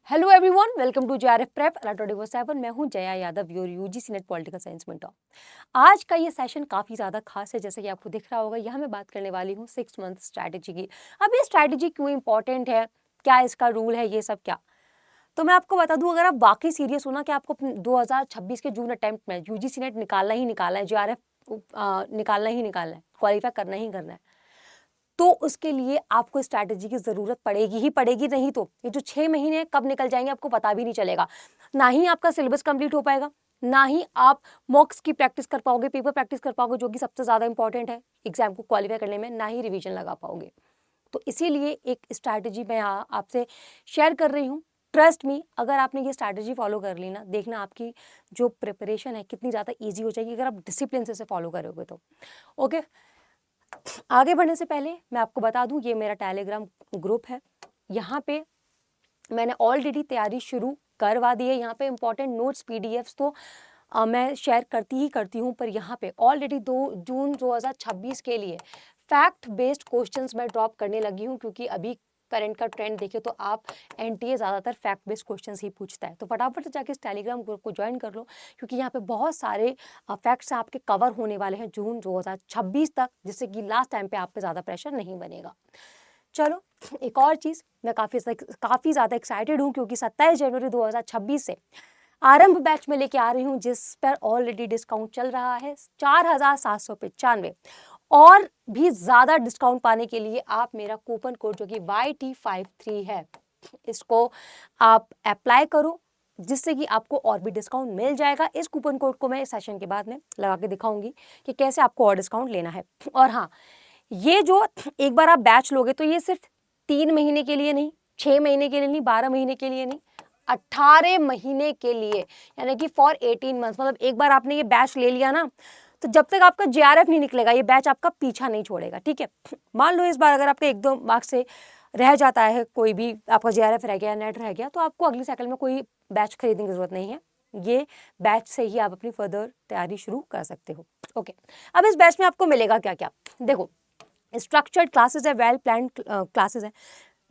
Hello everyone, welcome to JRF prep 24/7। मैं हूं Jaya Yadav, your UGC NET political science mentor. आज का ये सेशन काफ़ी ज़्यादा खास है, जैसे कि आपको दिख रहा होगा। यहाँ मैं बात करने वाली हूँ 6 मंथ स्ट्रैटेजी की। अब ये स्ट्रैटेजी क्यों इंपॉर्टेंट है, क्या इसका रूल है, ये सब क्या, तो मैं आपको बता दूं। अगर आप वाकई सीरियस हो ना कि आपको 2026 के जून अटेम्प्ट में यूजीसी नेट निकालना ही निकालना है, जेआरएफ निकालना ही निकालना है, क्वालिफाई करना ही करना है, तो उसके लिए आपको स्ट्रैटेजी की ज़रूरत पड़ेगी ही पड़ेगी। नहीं तो ये जो 6 महीने कब निकल जाएंगे आपको पता भी नहीं चलेगा। ना ही आपका सिलेबस कंप्लीट हो पाएगा, ना ही आप मॉक्स की प्रैक्टिस कर पाओगे, पेपर प्रैक्टिस कर पाओगे, जो कि सबसे ज़्यादा इंपॉर्टेंट है एग्जाम को क्वालिफाई करने में, ना ही रिवीजन लगा पाओगे। तो इसीलिए एक स्ट्रैटेजी मैं आपसे शेयर कर रही हूँ। ट्रस्ट मी, अगर आपने ये स्ट्रैटेजी फॉलो कर ली ना, देखना आपकी जो प्रिपरेशन है कितनी ज़्यादा ईजी हो जाएगी, अगर आप डिसिप्लिन से फॉलो करोगे तो। ओके, आगे बढ़ने से पहले मैं आपको बता दूं, ये मेरा टेलीग्राम ग्रुप है। यहाँ पे मैंने ऑलरेडी तैयारी शुरू करवा दी है। यहाँ पे इंपॉर्टेंट नोट्स पीडीएफ्स तो मैं शेयर करती हूँ, पर यहाँ पे ऑलरेडी 2 जून 2026 के लिए फैक्ट बेस्ड क्वेश्चंस मैं ड्रॉप करने लगी हूँ, क्योंकि अभी करंट का ट्रेंड देखे तो आप एनटीए ज़्यादातर फैक्ट बेस्ड क्वेश्चंस ही पूछता है। तो फटाफट से जाके इस टेलीग्राम ग्रुप को ज्वाइन कर लो, क्योंकि यहाँ पे बहुत सारे फैक्ट्स आपके कवर होने वाले हैं जून 2026 तक, जिससे कि लास्ट टाइम पे आप पे ज़्यादा प्रेशर नहीं बनेगा। चलो, एक और चीज़, मैं काफ़ी ज़्यादा एक्साइटेड हूँ, क्योंकि 27 जनवरी 2026 से आरंभ बैच में लेके आ रही हूँ, जिस पर ऑलरेडी डिस्काउंट चल रहा है 4795। और भी ज़्यादा डिस्काउंट पाने के लिए आप मेरा कूपन कोड जो कि YT53 है, इसको आप अप्लाई करो, जिससे कि आपको और भी डिस्काउंट मिल जाएगा। इस कूपन कोड को मैं इस सेशन के बाद में लगा के दिखाऊंगी कि कैसे आपको और डिस्काउंट लेना है। और हाँ, ये जो एक बार आप बैच लोगे तो ये सिर्फ 3 महीने के लिए नहीं, 6 महीने के लिए नहीं, 12 महीने के लिए नहीं, 18 महीने के लिए, यानी कि फॉर 18 मंथ्स। मतलब एक बार आपने ये बैच ले लिया ना, तो जब तक आपका जेआरएफ नहीं निकलेगा, ये बैच आपका पीछा नहीं छोड़ेगा। ठीक है, मान लो इस बार अगर आपका 1-2 मार्क्स से रह जाता है, कोई भी आपका जेआरएफ रह गया, नेट रह गया, तो आपको अगली साइकिल में कोई बैच खरीदने की जरूरत नहीं है। ये बैच से ही आप अपनी फर्दर तैयारी शुरू कर सकते हो। ओके, अब इस बैच में आपको मिलेगा क्या क्या, देखो। स्ट्रक्चर्ड क्लासेस है, वेल प्लान्ड क्लासेस है,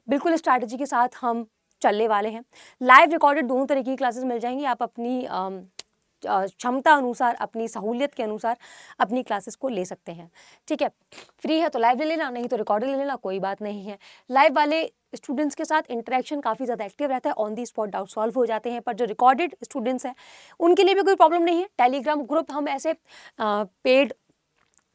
बिल्कुल स्ट्रैटेजी के साथ हम चलने वाले हैं। लाइव रिकॉर्डेड दोनों तरीके की क्लासेस मिल जाएंगी। आप अपनी क्षमता अनुसार, अपनी सहूलियत के अनुसार अपनी क्लासेस को ले सकते हैं। ठीक है, फ्री है तो लाइव ले लेना, नहीं तो रिकॉर्डेड ले लेना, कोई बात नहीं है। लाइव वाले स्टूडेंट्स के साथ इंटरेक्शन काफ़ी ज़्यादा एक्टिव रहता है, on the spot doubt solve हो जाते हैं। पर जो रिकॉर्डेड स्टूडेंट्स हैं उनके लिए भी कोई प्रॉब्लम नहीं है। टेलीग्राम ग्रुप हम ऐसे पेड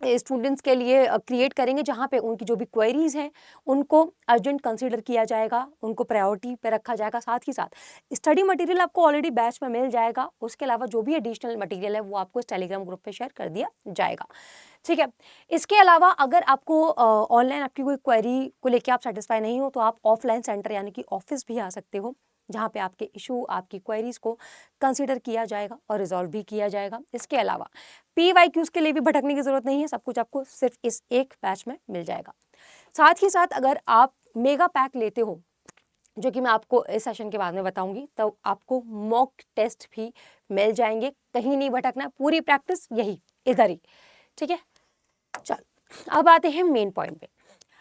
स्टूडेंट्स के लिए क्रिएट करेंगे, जहाँ पे उनकी जो भी क्वेरीज हैं उनको अर्जेंट कंसीडर किया जाएगा, उनको प्रायोरिटी पे रखा जाएगा। साथ ही साथ स्टडी मटेरियल आपको ऑलरेडी बैच में मिल जाएगा, उसके अलावा जो भी एडिशनल मटेरियल है वो आपको इस टेलीग्राम ग्रुप पे शेयर कर दिया जाएगा। ठीक है, इसके अलावा अगर आपको ऑनलाइन आपकी कोई क्वेरी को लेकर आप सेटिस्फाई नहीं हो, तो आप ऑफलाइन सेंटर यानी कि ऑफिस भी आ सकते हो, जहाँ पे आपके इशू, आपकी क्वेरीज को कंसीडर किया जाएगा और रिजॉल्व भी किया जाएगा। इसके अलावा PYQs के लिए भी भटकने की जरूरत नहीं है, सब कुछ आपको सिर्फ इस एक बैच में मिल जाएगा। साथ ही साथ अगर आप मेगा पैक लेते हो, जो कि मैं आपको इस सेशन के बाद में बताऊंगी, तो आपको मॉक टेस्ट भी मिल जाएंगे। कहीं नहीं भटकना, पूरी प्रैक्टिस यही इधर ही। ठीक है, चल अब आते हैं मेन पॉइंट पे।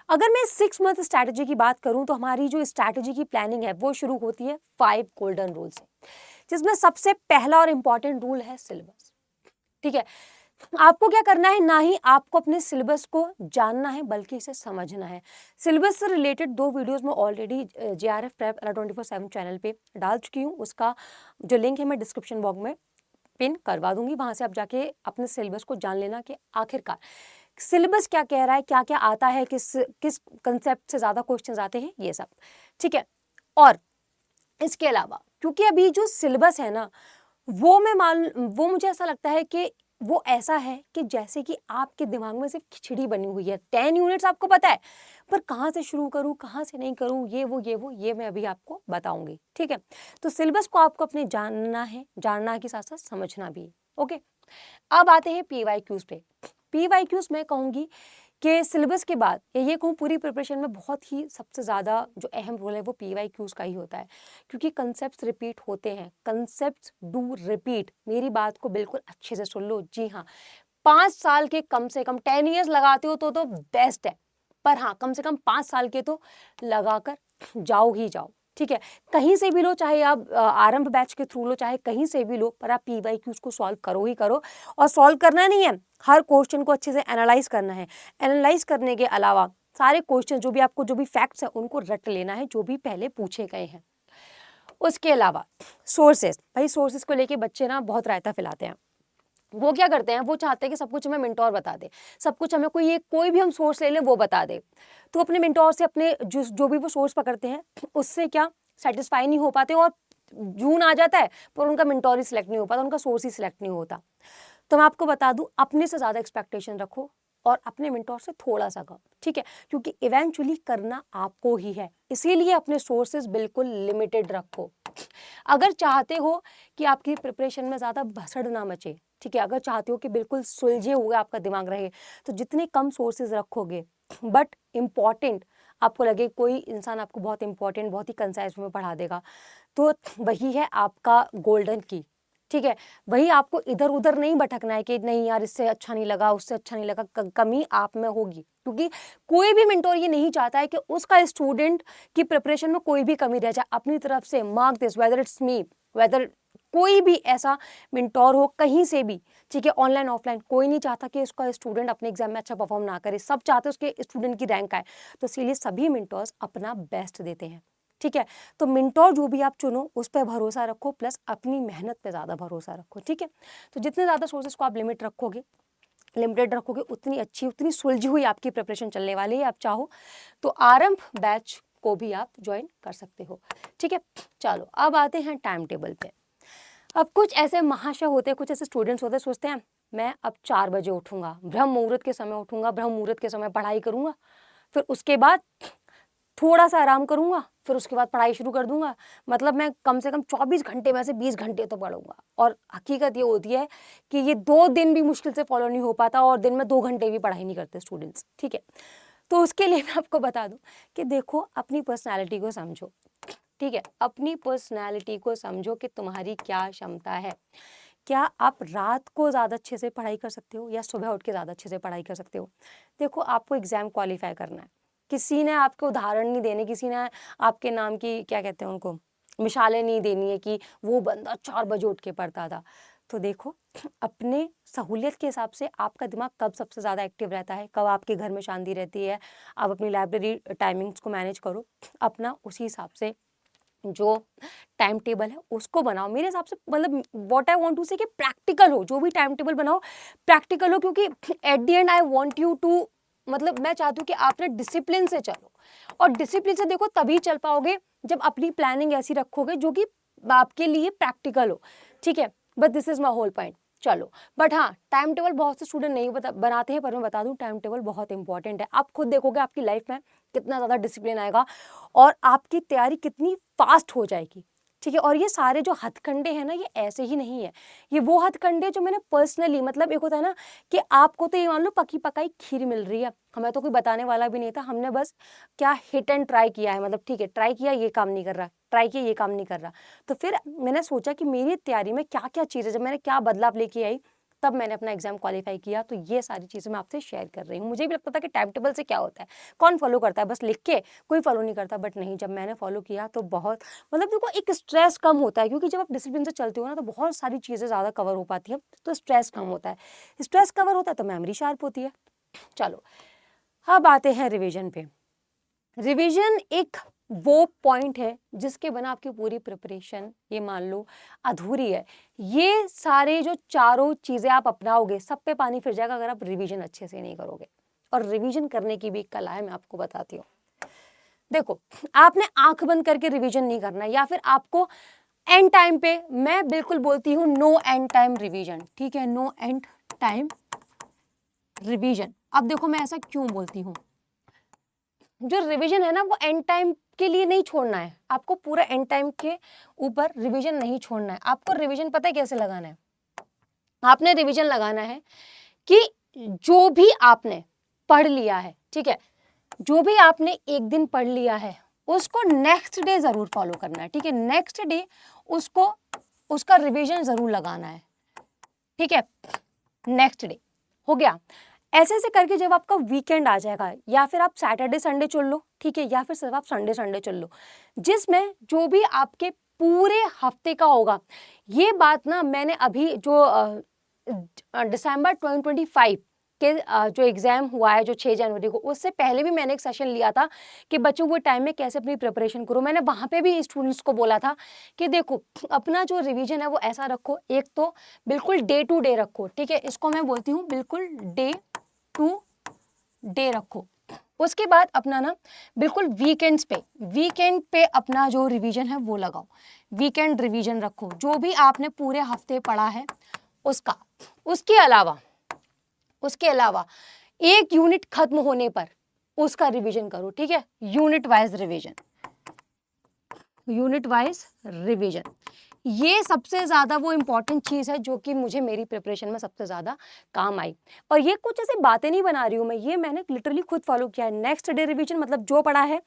अगर मैं 6 मंथ स्ट्रैटेजी की बात करूं, तो हमारी जो स्ट्रैटेजी की प्लानिंग है वो शुरू होती है 5 गोल्डन रूल से, जिसमें सबसे पहला और इंपॉर्टेंट रूल है सिलेबस। ठीक है, आपको क्या करना है, ना ही आपको अपने सिलेबस को जानना है बल्कि इसे समझना है। सिलेबस से रिलेटेड 2 वीडियोस में ऑलरेडी जेआरएफ प्रेप 24/7 चैनल पे डाल चुकी हूँ। उसका जो लिंक है मैं डिस्क्रिप्शन बॉक्स में पिन करवा दूंगी, वहां से आप जाके अपने सिलेबस को जान लेना कि आखिरकार सिलेबस क्या कह रहा है, क्या क्या आता है, किस किस कंसेप्ट से ज़्यादा क्वेश्चंस आते हैं, ये सब। ठीक है, और इसके अलावा क्योंकि अभी जो सिलेबस है ना, वो मुझे ऐसा लगता है कि वो ऐसा है कि जैसे कि आपके दिमाग में सिर्फ खिचड़ी बनी हुई है। 10 यूनिट्स आपको पता है, पर कहाँ से शुरू करूँ, कहाँ से नहीं करूँ, ये मैं अभी आपको बताऊंगी। ठीक है, तो सिलेबस को आपको अपने जानना के साथ साथ समझना भी। ओके, अब आते हैं PYQs पे। PYQs मैं कहूँगी कि सिलेबस के बाद, या ये कहूँ पूरी प्रिपरेशन में बहुत ही सबसे ज़्यादा जो अहम रोल है वो PYQs का ही होता है, क्योंकि कंसेप्ट्स रिपीट होते हैं। कंसेप्ट्स डू रिपीट, मेरी बात को बिल्कुल अच्छे से सुन लो। जी हाँ, 5 साल के कम से कम 10 ईयर्स लगाते हो तो बेस्ट है, पर हाँ, कम से कम 5 साल के तो लगाकर जाओ ही जाओ। ठीक है, कहीं से भी लो, चाहे आप आरंभ बैच के थ्रू लो, चाहे कहीं से भी लो, पर आप PYQs को सॉल्व करो ही करो। और सॉल्व करना नहीं है, हर क्वेश्चन को अच्छे से एनालाइज करना है। एनालाइज करने के अलावा सारे क्वेश्चन जो भी आपको जो भी फैक्ट्स हैं उनको रट लेना है, जो भी पहले पूछे गए हैं। उसके अलावा सोर्सेज, भाई सोर्सेज को लेके बच्चे ना बहुत रायता फैलाते हैं। वो क्या करते हैं, वो चाहते हैं कि सब कुछ हमें मेंटोर बता दे, सब कुछ हमें कोई भी हम सोर्स ले लें वो बता दे। तो अपने मेंटोर से अपने जो भी वो सोर्स पकड़ते हैं उससे क्या सेटिस्फाई नहीं हो पाते, और जून आ जाता है पर उनका मेंटोर ही सिलेक्ट नहीं हो पाता, उनका सोर्स ही सिलेक्ट नहीं होता। तो मैं आपको बता दूं, अपने से ज़्यादा एक्सपेक्टेशन रखो और अपने मेंटोर से थोड़ा सा कम, ठीक है, क्योंकि इवेंचुअली करना आपको ही है। इसीलिए अपने सोर्सेज बिल्कुल लिमिटेड रखो। अगर चाहते हो कि आपकी प्रिपरेशन में ज़्यादा भसड़ ना मचे, ठीक है, अगर चाहते हो कि बिल्कुल सुलझे हुए आपका दिमाग रहे, तो जितने कम सोर्सेज रखोगे बट इम्पॉर्टेंट, आपको लगे कोई इंसान आपको बहुत इंपॉर्टेंट बहुत ही कंसाइज में पढ़ा देगा, तो वही है आपका गोल्डन की, ठीक है। वही आपको इधर उधर नहीं भटकना है कि नहीं यार इससे अच्छा नहीं लगा, उससे अच्छा नहीं लगा, कमी आप में होगी, क्योंकि कोई भी मेंटोर ये नहीं चाहता है कि उसका स्टूडेंट की प्रिपरेशन में कोई भी कमी रह जाए। अपनी तरफ से mark this, whether it's me, whether कोई भी ऐसा मेंटोर हो कहीं से भी, ठीक है, ऑनलाइन ऑफलाइन, कोई नहीं चाहता कि उसका स्टूडेंट अपने एग्जाम में अच्छा परफॉर्म ना करे, सब चाहते हैं उसके स्टूडेंट की रैंक आए। तो इसीलिए सभी मेंटोर्स अपना बेस्ट देते हैं, ठीक है। तो मेंटोर जो भी आप चुनो उस पर भरोसा रखो, प्लस अपनी मेहनत पे ज़्यादा भरोसा रखो, ठीक है। तो जितने ज़्यादा सोर्सेज को आप लिमिटेड रखोगे उतनी अच्छी, उतनी सुलझी हुई आपकी प्रिपरेशन चलने वाली है। आप चाहो तो आरंभ बैच को भी आप ज्वाइन कर सकते हो, ठीक है। चलो अब आते हैं टाइम टेबल पे। अब कुछ ऐसे महाशय होते हैं, कुछ ऐसे स्टूडेंट्स होते हैं, सोचते हैं मैं अब 4 बजे उठूंगा, ब्रह्म मुहूर्त के समय उठूंगा, ब्रह्म मुहूर्त के समय पढ़ाई करूंगा, फिर उसके बाद थोड़ा सा आराम करूंगा, फिर उसके बाद पढ़ाई शुरू कर दूंगा, मतलब मैं कम से कम 24 घंटे में से 20 घंटे तो पढ़ूंगा। और हकीकत ये होती है कि ये 2 दिन भी मुश्किल से फॉलो नहीं हो पाता, और दिन में 2 घंटे भी पढ़ाई नहीं करते स्टूडेंट्स, ठीक है। तो उसके लिए मैं आपको बता दूं कि देखो अपनी पर्सनैलिटी को समझो, ठीक है, अपनी पर्सनैलिटी को समझो कि तुम्हारी क्या क्षमता है। क्या आप रात को ज़्यादा अच्छे से पढ़ाई कर सकते हो या सुबह उठ के ज़्यादा अच्छे से पढ़ाई कर सकते हो। देखो आपको एग्जाम क्वालिफाई करना है, किसी ने आपको उदाहरण नहीं देने, किसी ने आपके नाम की क्या कहते हैं उनको मिसालें नहीं देनी है कि वो बंदा 4 बजे उठ के पढ़ता था। तो देखो अपने सहूलियत के हिसाब से आपका दिमाग कब सबसे ज़्यादा एक्टिव रहता है, कब आपके घर में शांति रहती है, आप अपनी लाइब्रेरी टाइमिंग्स को मैनेज करो, अपना उसी हिसाब से जो टाइम टेबल है उसको बनाओ। मेरे हिसाब से मतलब व्हाट आई वांट टू से कि प्रैक्टिकल हो, जो भी टाइम टेबल बनाओ प्रैक्टिकल हो, क्योंकि at the end I want you to, मतलब मैं चाहती हूँ कि आप ना डिसिप्लिन से चलो, और डिसिप्लिन से देखो तभी चल पाओगे जब अपनी प्लानिंग ऐसी रखोगे जो कि आपके लिए प्रैक्टिकल हो, ठीक है। But this is my whole point. चलो बट हाँ, टाइम टेबल बहुत से स्टूडेंट नहीं बनाते हैं, पर मैं बता दूं टाइम टेबल बहुत इंपॉर्टेंट है। आप खुद देखोगे आपकी लाइफ में कितना ज़्यादा डिसिप्लिन आएगा और आपकी तैयारी कितनी फास्ट हो जाएगी, ठीक है। और ये सारे जो हथकंडे हैं ना, ये ऐसे ही नहीं है, ये वो हथकंडे जो मैंने पर्सनली, मतलब एक होता है ना कि आपको तो ये मान लो पकी पकाई खीर मिल रही है, हमें तो कोई बताने वाला भी नहीं था, हमने बस क्या हिट एंड ट्राई किया है, मतलब ठीक है ट्राई किया ये काम नहीं कर रहा, ट्राई किया ये काम नहीं कर रहा, तो फिर मैंने सोचा कि मेरी तैयारी में क्या क्या चीज़ें, जब मैंने क्या बदलाव लेके आई तब मैंने अपना एग्जाम क्वालिफाई किया। तो ये सारी चीज़ें मैं आपसे शेयर कर रही हूँ। मुझे भी लगता था कि टाइम टेबल से क्या होता है, कौन फॉलो करता है, बस लिख के कोई फॉलो नहीं करता, बट नहीं, जब मैंने फॉलो किया तो बहुत, मतलब देखो एक स्ट्रेस कम होता है, क्योंकि जब आप डिसिप्लिन से चलते हो ना तो बहुत सारी चीज़ें ज़्यादा कवर हो पाती हैं, तो स्ट्रेस कम होता है, स्ट्रेस कवर होता है तो मेमोरी शार्प होती है। चलो अब आते हैं रिविजन पे। रिवीजन एक वो पॉइंट है जिसके बिना आपकी पूरी प्रिपरेशन ये मान लो अधूरी है। ये सारे जो चारों चीज़ें आप अपनाओगे सब पे पानी फिर जाएगा अगर आप रिवीजन अच्छे से नहीं करोगे। और रिवीजन करने की भी एक कला है, मैं आपको बताती हूँ। देखो आपने आंख बंद करके रिवीजन नहीं करना है, या फिर आपको एंड टाइम पे, मैं बिल्कुल बोलती हूँ नो एंड टाइम रिवीजन, ठीक है, नो एंड टाइम रिवीजन। अब देखो मैं ऐसा क्यों बोलती हूँ, जो रिवीजन है ना वो एंड टाइम के लिए नहीं छोड़ना है, आपको पूरा एंड टाइम के ऊपर रिवीजन नहीं छोड़ना है। आपको रिवीजन पता है कैसे लगाना है, आपने रिवीजन लगाना है कि जो भी आपने पढ़ लिया है, ठीक है, जो भी आपने एक दिन पढ़ लिया है उसको नेक्स्ट डे जरूर फॉलो करना है, ठीक है, नेक्स्ट डे उसको उसका रिवीजन जरूर लगाना है, ठीक है। नेक्स्ट डे हो गया, ऐसे ऐसे करके जब आपका वीकेंड आ जाएगा, या फिर आप सैटरडे संडे चुन लो, ठीक है, या फिर सिर्फ आप संडे संडे चुन लो, जिसमें जो भी आपके पूरे हफ्ते का होगा। ये बात ना मैंने अभी जो दिसंबर 2025 के जो एग्जाम हुआ है जो 6 जनवरी को, उससे पहले भी मैंने एक सेशन लिया था कि बच्चों को टाइम में कैसे अपनी प्रिपरेशन करो। मैंने वहाँ पे भी स्टूडेंट्स को बोला था कि देखो अपना जो रिवीजन है वो ऐसा रखो, एक तो बिल्कुल डे टू डे रखो, ठीक है, इसको मैं बोलती हूँ बिल्कुल डे टू डे रखो। उसके बाद अपना ना बिल्कुल वीकेंड पे अपना जो रिवीजन है वो लगाओ, वीकेंड रिवीजन रखो, जो भी आपने पूरे हफ्ते पढ़ा है उसका। उसके अलावा एक यूनिट खत्म होने पर उसका रिवीजन करो, ठीक है, यूनिट वाइज रिवीजन। ये सबसे ज्यादा वो इंपॉर्टेंट चीज है जो कि मुझे मेरी प्रिपरेशन में सबसे ज्यादा काम आई। और ये कुछ ऐसी बातें नहीं बना रही हूं मैं, ये मैंने लिटरली खुद फॉलो किया है। नेक्स्ट डे रिवीजन मतलब जो पढ़ा है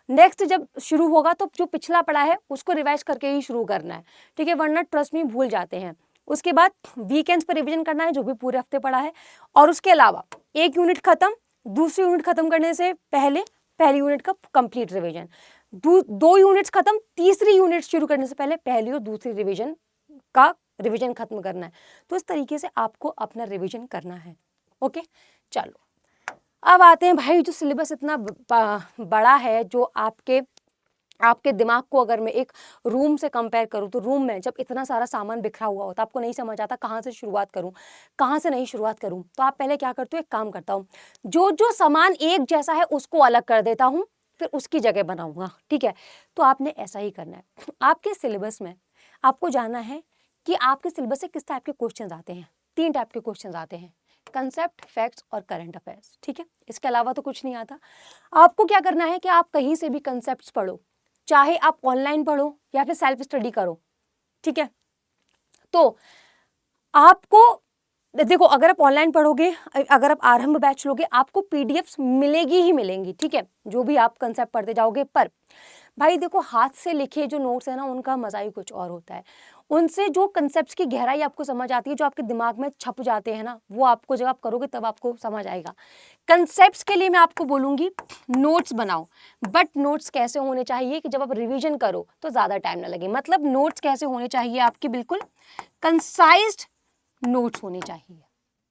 नेक्स्ट जब शुरू होगा तो जो पिछला पढ़ा है उसको रिवाइज करके ही शुरू करना है, ठीक है, वरना ट्रस्ट मी भूल जाते हैं। उसके बाद वीकेंड्स पर रिवीजन करना है जो भी पूरे हफ्ते पढ़ा है। और उसके अलावा एक यूनिट खत्म, दूसरी यूनिट खत्म करने से पहले पहली यूनिट का कंप्लीट रिवीजन, दो यूनिट्स खत्म, तीसरी यूनिट शुरू करने से पहले पहली और दूसरी रिवीजन का रिवीजन खत्म करना है। तो इस तरीके से आपको अपना रिवीजन करना है। ओके, चलो अब आते हैं भाई, जो सिलेबस इतना बड़ा है, जो आपके दिमाग को अगर मैं एक रूम से कंपेयर करूं तो रूम में जब इतना सारा सामान बिखरा हुआ होता है, आपको नहीं समझ आता कहाँ से शुरुआत करूं, कहाँ से नहीं शुरुआत करूं, तो आप पहले क्या करते हो, एक काम करता हूँ, जो जो सामान एक जैसा है उसको अलग कर देता हूँ, फिर उसकी जगह बनाऊंगा, ठीक है। तो आपने ऐसा ही करना है। आपके सिलेबस में आपको जानना है कि आपके सिलेबस से किस टाइप के क्वेश्चन आते हैं। 3 टाइप के क्वेश्चन आते हैं, कंसेप्ट, फैक्ट्स और करंट अफेयर्स, ठीक है, इसके अलावा तो कुछ नहीं आता। आपको क्या करना है कि आप कहीं से भी कंसेप्ट पढ़ो, चाहे आप ऑनलाइन पढ़ो या फिर सेल्फ स्टडी करो, ठीक है। तो आपको देखो, अगर आप ऑनलाइन पढ़ोगे, अगर आप आरंभ बैच लोगे, आपको पीडीएफ्स मिलेगी ही मिलेंगी, ठीक है, जो भी आप कंसेप्ट पढ़ते जाओगे। पर भाई देखो, हाथ से लिखे जो नोट्स है ना, उनका मजा ही कुछ और होता है। उनसे जो कंसेप्ट्स की गहराई आपको समझ आती है, जो आपके दिमाग में छप जाते हैं ना, वो आपको जब आप करोगे तब आपको समझ आएगा। कंसेप्ट्स के लिए मैं आपको बोलूंगी नोट्स बनाओ, बट नोट्स कैसे होने चाहिए कि जब आप रिवीजन करो तो ज्यादा टाइम ना लगे। मतलब नोट्स कैसे होने चाहिए आपकी, बिल्कुल कंसाइज्ड नोट्स होने चाहिए,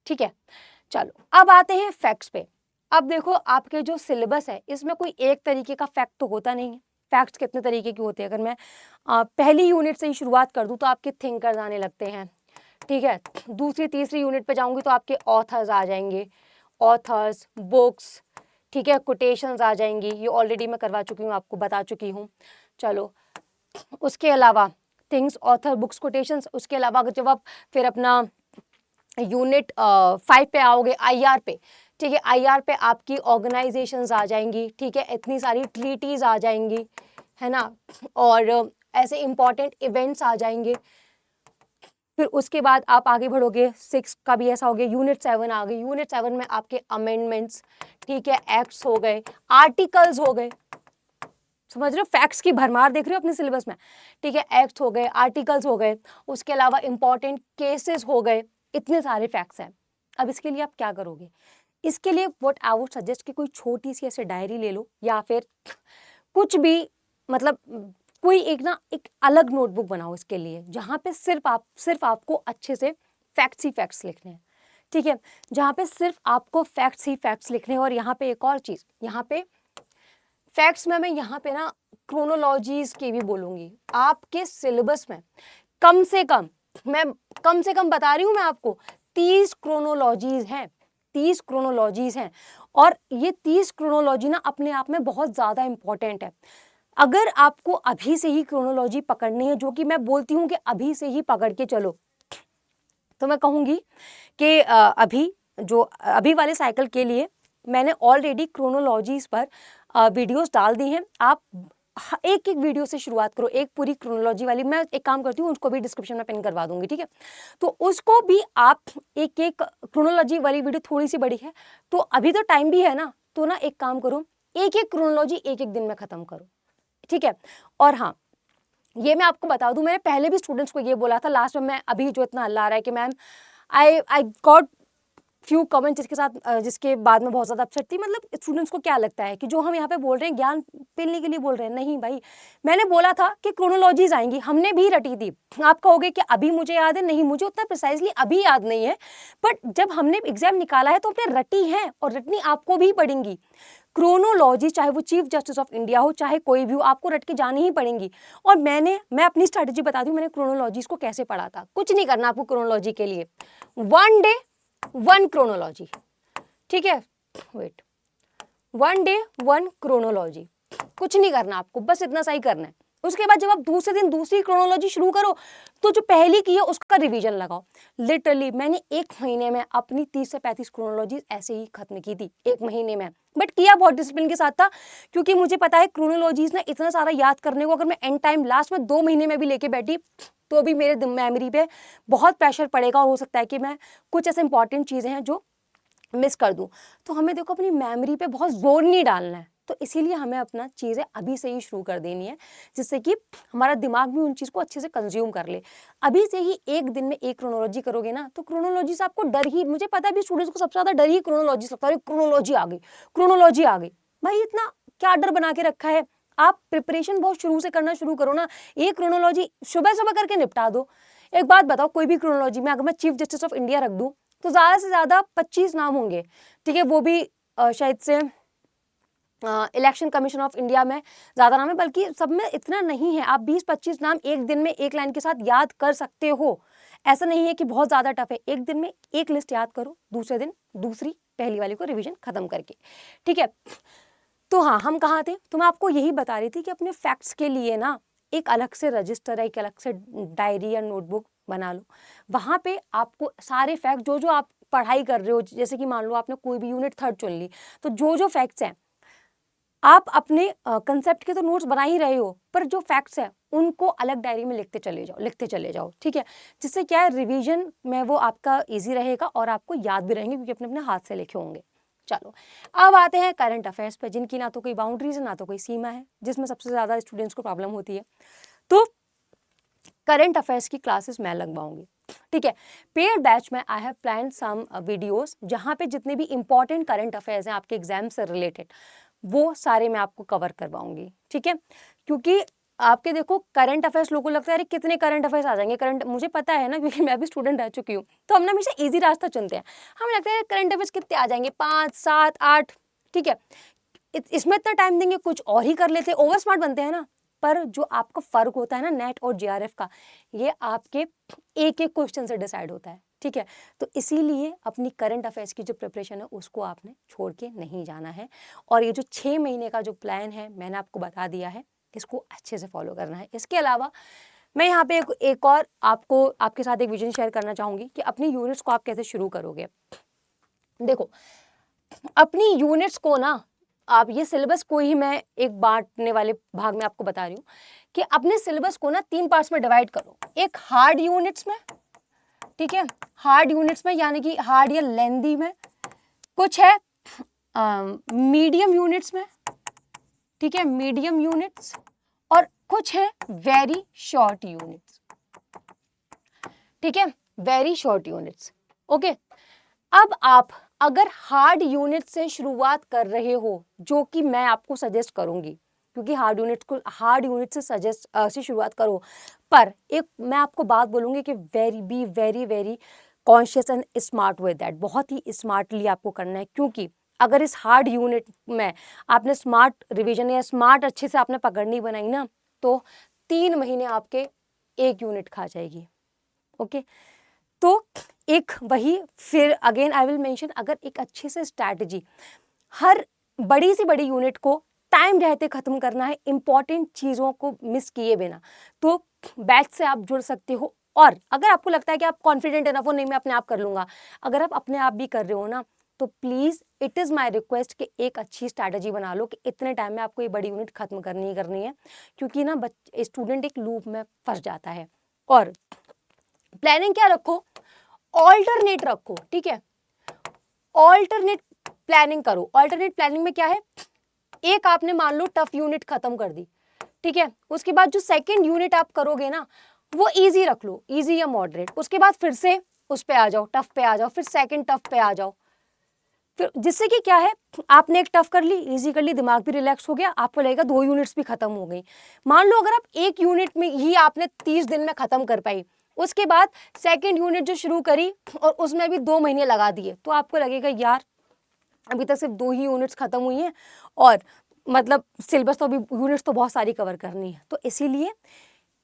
ठीक है। चलो अब आते हैं फैक्ट्स पे। अब देखो, आपके जो सिलेबस है इसमें कोई एक तरीके का फैक्ट तो होता नहीं है। फैक्ट्स कितने तरीके के होते हैं, अगर मैं पहली यूनिट से ही शुरुआत कर दूं तो आपके थिंकर्स आने लगते हैं, ठीक है। दूसरी तीसरी यूनिट पे जाऊंगी तो आपके ऑथर्स आ जाएंगे, ऑथर्स, बुक्स, ठीक है, कोटेशंस आ जाएंगी। ये ऑलरेडी मैं करवा चुकी हूँ, आपको बता चुकी हूँ। चलो उसके अलावा थिंग्स, ऑथर, बुक्स, कोटेशंस। उसके अलावा अगर जब आप फिर अपना यूनिट 5 पे आओगे, आईआर पे, ठीक है, आईआर पे आपकी ऑर्गेनाइजेशंस आ जाएंगी, ठीक है, इतनी सारी ट्रीटीज आ जाएंगी, है ना, और ऐसे इंपॉर्टेंट इवेंट्स आ जाएंगे। फिर उसके बाद आप आगे बढ़ोगे, 6 का भी ऐसा हो गया। यूनिट 7 आ गई, यूनिट 7 में आपके अमेंडमेंट्स, ठीक है, एक्ट्स हो गए, आर्टिकल्स हो गए, समझ रहे हो, फैक्ट्स की भरमार देख रहे हो अपने सिलेबस में, ठीक है, एक्ट्स हो गए, आर्टिकल्स हो गए, उसके अलावा इंपॉर्टेंट केसेस हो गए, इतने सारे फैक्ट्स हैं। अब इसके लिए आप क्या करोगे, इसके लिए व्हाट आई वुड सजेस्ट कि कोई छोटी सी ऐसे डायरी ले लो, या फिर कुछ भी, मतलब कोई एक अलग नोटबुक बनाओ इसके लिए, जहाँ पे सिर्फ आपको अच्छे से फैक्ट्स ही फैक्ट्स लिखने हैं, ठीक है, जहाँ पे सिर्फ आपको फैक्ट्स ही फैक्ट्स लिखने हैं। और यहाँ पे एक और चीज़, यहाँ पे फैक्ट्स में मैं यहाँ पे ना क्रोनोलॉजीज की भी बोलूँगी। आपके सिलेबस में कम से कम बता रही हूँ मैं आपको, 30 क्रोनोलॉजीज हैं, 30 क्रोनोलॉजीज हैं। और ये 30 क्रोनोलॉजी ना अपने आप में बहुत ज़्यादा इंपॉर्टेंट है। अगर आपको अभी से ही क्रोनोलॉजी पकड़नी है, जो कि मैं बोलती हूँ कि अभी से ही पकड़ के चलो, तो मैं कहूँगी कि अभी वाले साइकिल के लिए मैंने ऑलरेडी क्रोनोलॉजीज पर वीडियोस डाल दी हैं। आप एक एक वीडियो से शुरुआत करो, एक पूरी क्रोनोलॉजी वाली मैं एक काम करती हूँ, उसको भी डिस्क्रिप्शन में पिन करवा दूंगी, ठीक है। तो उसको भी आप एक एक क्रोनोलॉजी वाली वीडियो थोड़ी सी बड़ी है, तो अभी तो टाइम भी है ना, तो ना एक काम करो, एक एक क्रोनोलॉजी एक एक दिन में खत्म करो, ठीक है। और हाँ, ये मैं आपको बता दूं, मैंने पहले भी स्टूडेंट्स को ये बोला था, लास्ट में मैं अभी जो इतना हल्ला आ रहा है कि ma'am I got few comment जिसके बाद में बहुत ज़्यादा अपसेट थी। मतलब स्टूडेंट्स को क्या लगता है कि जो हम यहाँ पे बोल रहे हैं ज्ञान पेलने के लिए बोल रहे हैं? नहीं भाई, मैंने बोला था कि क्रोनोलॉजीज आएंगी, हमने भी रटी थी। आप कहोगे कि अभी मुझे याद है, नहीं मुझे उतना प्रिसाइजली अभी याद नहीं है, बट जब हमने एग्जाम निकाला है तो हमने रटी है और रटनी आपको भी पड़ेंगी। क्रोनोलॉजी, चाहे वो चीफ जस्टिस ऑफ इंडिया हो, चाहे कोई भी हो, आपको रट के जानी ही पड़ेंगी। और मैं अपनी स्ट्रैटेजी बता दूं, मैंने क्रोनोलॉजीज को कैसे पढ़ा था। कुछ नहीं करना आपको क्रोनोलॉजी के लिए, 1 डे 1 क्रोनोलॉजी, ठीक है, वेट, 1 डे 1 क्रोनोलॉजी, कुछ नहीं करना आपको, बस इतना सा ही करना है। उसके बाद जब आप दूसरे दिन दूसरी क्रोनोलॉजी शुरू करो तो जो पहली की है उसका रिवीजन लगाओ। लिटरली मैंने 1 महीने में अपनी 30 से 35 क्रोनोलॉजी ऐसे ही खत्म की थी, 1 महीने में। बट किया बहुत डिसिप्लिन के साथ था, क्योंकि मुझे पता है क्रोनोलॉजीज ना इतना सारा याद करने को अगर मैं एंड टाइम लास्ट में 2 महीने में भी लेके बैठी तो भी मेरे मेमोरी पे बहुत प्रेशर पड़ेगा। हो सकता है कि मैं कुछ ऐसे इंपॉर्टेंट चीज़ें हैं जो मिस कर दूं। तो हमें देखो अपनी मेमोरी पे बहुत जोर नहीं डालना है, तो इसीलिए हमें अपना चीज़ें अभी से ही शुरू कर देनी है, जिससे कि हमारा दिमाग भी उन चीज़ को अच्छे से कंज्यूम कर ले। अभी से ही एक दिन में एक क्रोनोलॉजी करोगे ना तो क्रोनोलॉजी से आपको डर ही, मुझे पता है भी स्टूडेंट्स को सबसे ज़्यादा डर ही क्रोनोलॉजी से लगता है। क्रोनोलॉजी आ गई, क्रोनोलॉजी आ गई, भाई इतना क्या डर बना के रखा है? आप प्रिपरेशन बहुत शुरू से करना शुरू करो ना, एक क्रोनोलॉजी सुबह सुबह करके निपटा दो। एक बात बताओ, कोई भी क्रोनोलॉजी में अगर मैं चीफ जस्टिस ऑफ इंडिया रख दूं तो ज़्यादा से ज़्यादा 25 नाम होंगे, ठीक है, वो भी शायद से इलेक्शन कमीशन ऑफ इंडिया में ज़्यादा नाम है, बल्कि सब में इतना नहीं है। आप 20-25 नाम एक दिन में एक लाइन के साथ याद कर सकते हो, ऐसा नहीं है कि बहुत ज़्यादा टफ है। एक दिन में एक लिस्ट याद करो, दूसरे दिन दूसरी, पहली वाली को रिवीजन खत्म करके, ठीक है। तो हाँ, हम कहाँ थे, तो मैं आपको यही बता रही थी कि अपने फैक्ट्स के लिए ना एक अलग से रजिस्टर है, एक अलग से डायरी या नोटबुक बना लो। वहाँ पे आपको सारे फैक्ट जो जो आप पढ़ाई कर रहे हो, जैसे कि मान लो आपने कोई भी यूनिट 3rd चुन ली, तो जो जो फैक्ट्स हैं आप अपने कंसेप्ट के तो नोट्स बना ही रहे हो, पर जो फैक्ट्स हैं उनको अलग डायरी में लिखते चले जाओ, ठीक है। जिससे क्या है, रिवीजन में वो आपका ईजी रहेगा और आपको याद भी रहेंगे, क्योंकि अपने अपने हाथ से लिखे होंगे। चलो अब आते हैं करंट अफेयर्स पे, जिनकी ना तो कोई बाउंड्रीज है ना तो कोई सीमा है, जिसमें सबसे ज़्यादा स्टूडेंट्स को प्रॉब्लम होती है। तो करंट अफेयर्स की क्लासेस मैं लगवाऊंगी, ठीक है। पेड बैच में I have plan some videos, जहाँ पे जितने भी इंपॉर्टेंट करंट अफेयर्स हैं आपके एग्जाम से रिलेटेड, वो सारे मैं आपको कवर करवाऊंगी, ठीक है। क्योंकि आपके देखो करंट अफेयर्स, लोगों को लगता है अरे कितने करंट अफेयर्स आ जाएंगे, करंट, मुझे पता है ना क्योंकि मैं भी स्टूडेंट रह चुकी हूँ, तो हम ना हमेशा ईजी रास्ता चुनते हैं। हमें लगता है करंट अफेयर्स कितने आ जाएंगे, 5, 7, 8, ठीक है, इसमें इतना टाइम देंगे, कुछ और ही कर लेते हैं, ओवर स्मार्ट बनते हैं ना। पर जो आपका फर्क होता है ना नेट और जेआरएफ का, ये आपके एक एक क्वेश्चन से डिसाइड होता है, ठीक है। तो इसीलिए अपनी करंट अफेयर्स की जो प्रिपरेशन है उसको आपने छोड़ के नहीं जाना है। और ये जो 6 महीने का जो प्लान है मैंने आपको बता दिया है, इसको अच्छे से फॉलो करना है। इसके अलावा मैं यहाँ पे एक और आपके साथ एक विजन शेयर करना चाहूँगी कि अपनी यूनिट्स को आप कैसे शुरू करोगे। देखो अपनी यूनिट्स को ना, आप ये सिलेबस को ही मैं एक बांटने वाले भाग में आपको बता रही हूँ कि अपने सिलेबस को ना 3 पार्ट्स में डिवाइड करो। एक हार्ड यूनिट्स में, ठीक है, हार्ड यूनिट्स में यानी कि हार्ड या लेंदी में, कुछ है मीडियम यूनिट्स में, ठीक है, मीडियम यूनिट्स, और कुछ है वेरी शॉर्ट यूनिट्स, ठीक है, वेरी शॉर्ट यूनिट्स, ओके। अब आप अगर हार्ड यूनिट से शुरुआत कर रहे हो, जो कि मैं आपको सजेस्ट करूंगी, क्योंकि हार्ड यूनिट से शुरुआत करो, पर एक मैं आपको बात बोलूंगी कि be very very conscious and smart with that, बहुत ही स्मार्टली आपको करना है। क्योंकि अगर इस हार्ड यूनिट में आपने स्मार्ट रिवीजन या स्मार्ट अच्छे से आपने पकड़नी बनाई ना, तो 3 महीने आपके एक यूनिट खा जाएगी, ओके। तो एक वही, फिर अगेन आई विल मेंशन, अगर एक अच्छे से स्ट्रैटेजी, हर बड़ी सी बड़ी यूनिट को टाइम रहते खत्म करना है, इंपॉर्टेंट चीज़ों को मिस किए बिना, तो बैच से आप जुड़ सकते हो। और अगर आपको लगता है कि आप कॉन्फिडेंट इनफ हो, नहीं मैं अपने आप कर लूँगा, अगर आप अपने आप भी कर रहे हो ना, तो please it is my request कि एक अच्छी स्ट्रैटेजी बना लो कि इतने टाइम में आपको ये बड़ी यूनिट खत्म करनी ही करनी है। क्योंकि ना स्टूडेंट एक लूप में फंस जाता है। और प्लानिंग क्या रखो, ऑल्टरनेट रखो, ठीक है, ऑल्टरनेट प्लानिंग करो। ऑल्टरनेट प्लानिंग में क्या है, एक आपने मान लो टफ यूनिट खत्म कर दी, ठीक है, उसके बाद जो सेकंड यूनिट आप करोगे ना वो इजी रख लो, इजी या मॉडरेट, उसके बाद फिर से उस पे आ जाओ, टफ पे आ जाओ, फिर सेकंड टफ पे आ जाओ, फिर जिससे कि क्या है, आपने एक टफ कर ली, इजी कर ली, दिमाग भी रिलैक्स हो गया, आपको लगेगा 2 यूनिट्स भी खत्म हो गई। मान लो अगर आप 1 यूनिट में ही आपने 30 दिन में खत्म कर पाई, उसके बाद सेकंड यूनिट जो शुरू करी और उसमें भी 2 महीने लगा दिए, तो आपको लगेगा यार अभी तक सिर्फ 2 ही यूनिट्स खत्म हुई हैं और मतलब सिलेबस तो अभी यूनिट्स तो बहुत सारी कवर करनी है। तो इसीलिए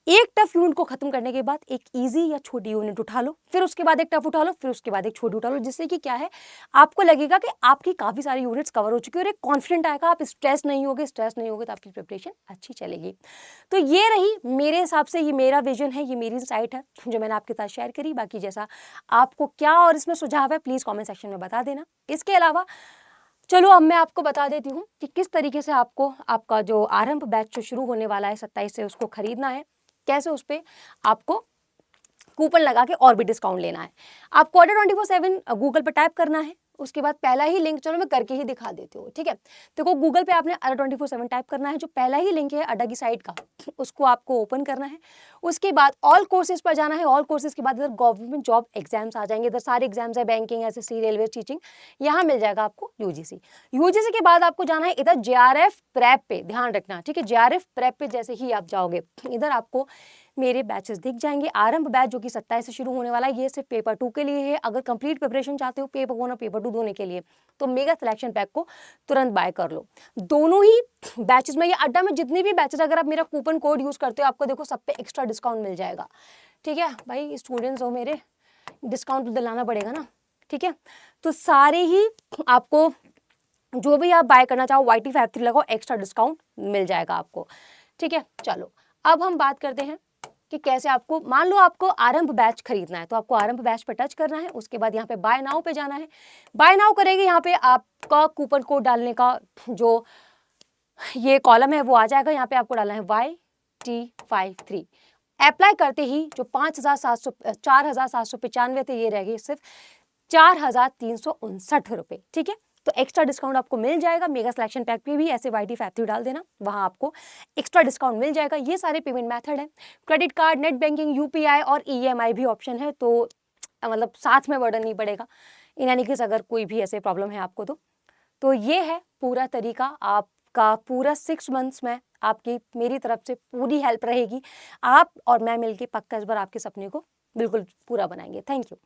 एक टफ यूनिट को खत्म करने के बाद एक इजी या छोटी यूनिट उठा लो, फिर उसके बाद एक टफ उठा लो, फिर उसके बाद एक छोटी उठा लो, जिससे कि क्या है, आपको लगेगा कि आपकी काफी सारी यूनिट्स कवर हो चुकी है और एक कॉन्फिडेंट आएगा, आप स्ट्रेस नहीं होगे तो आपकी प्रिपरेशन अच्छी चलेगी। तो ये रही मेरे हिसाब से, ये मेरा विजन है, ये मेरी इंसाइट है जो मैंने आपके साथ शेयर करी। बाकी जैसा आपको क्या और इसमें सुझाव है प्लीज कॉमेंट सेक्शन में बता देना। इसके अलावा चलो अब मैं आपको बता देती हूँ कि किस तरीके से आपको आपका जो आरंभ बैच जो शुरू होने वाला है 27 से, उसको खरीदना है, कैसे उस पर आपको कूपन लगा के और भी डिस्काउंट लेना है। आपको ऑर्डर 24/7 गूगल पर टाइप करना है, उसके बाद पहला ही लिंक, चलो मैं करके ही दिखा देती हूँ, ठीक है। देखो गूगल पे आपने ऑर्डर 24/7 टाइप करना है, जो पहला ही लिंक है अड्डा की साइट का, उसको आपको ओपन करना है। उसके बाद ऑल कोर्सेज पर जाना है, ऑल कोर्सेज के बाद इधर गवर्नमेंट जॉब एग्जाम्स आ जाएंगे, इधर सारे एग्जाम्स है, बैंकिंग, एसएससी, रेलवे, टीचिंग, यहाँ मिल जाएगा आपको यूजीसी। यूजीसी के बाद आपको जाना है इधर जेआरएफ प्रेप पे, ध्यान रखना, ठीक है। जेआरएफ प्रेप पे जैसे ही आप जाओगे, इधर आपको मेरे बैचेस दिख जाएंगे। आरंभ बैच जो कि 27 से शुरू होने वाला है, ये सिर्फ पेपर 2 के लिए है। अगर कंप्लीट प्रिपरेशन चाहते हो पेपर 1 और पेपर 2 दोनों के लिए, तो मेगा सिलेक्शन पैक को तुरंत बाय कर लो। दोनों ही बैचेस में, ये अड्डा में जितने भी बैचेस, अगर आप मेरा कूपन कोड यूज करते हो, आपको देखो सब पे एक्स्ट्रा डिस्काउंट मिल जाएगा, ठीक है भाई, स्टूडेंट्स हो मेरे, डिस्काउंट तो दिलाना पड़ेगा ना, ठीक है। तो सारे ही आपको जो भी आप बाय करना चाहो YT53 लगाओ, एक्स्ट्रा डिस्काउंट मिल जाएगा आपको, ठीक है। चलो अब हम बात करते हैं कि कैसे आपको, मान लो आपको आरंभ बैच खरीदना है, तो आपको आरंभ बैच पर टच करना है। उसके बाद यहाँ पे बाय नाउ पे जाना है। बाय नाउ करेंगे, यहाँ पे आपका कूपन कोड डालने का जो ये कॉलम है वो आ जाएगा, यहाँ पे आपको डालना है YT53। अप्लाई करते ही जो 4,795 थे, ये रहेगी सिर्फ 4,359 रुपए, ठीक है। तो एक्स्ट्रा डिस्काउंट आपको मिल जाएगा। मेगा सिलेक्शन पैक पे भी ऐसे YT53 डाल देना, वहां आपको एक्स्ट्रा डिस्काउंट मिल जाएगा। ये सारे पेमेंट मेथड है, credit card, net banking, UPI और EMI भी ऑप्शन है, तो मतलब साथ में बर्डन नहीं पड़ेगा इन एनी केस अगर कोई भी ऐसे प्रॉब्लम है आपको तो ये है पूरा तरीका। आपका पूरा 6 मंथ्स में आपकी मेरी तरफ से पूरी हेल्प रहेगी। आप और मैं मिलके पक्का इस बार आपके सपने को बिल्कुल पूरा बनाएंगे। Thank you.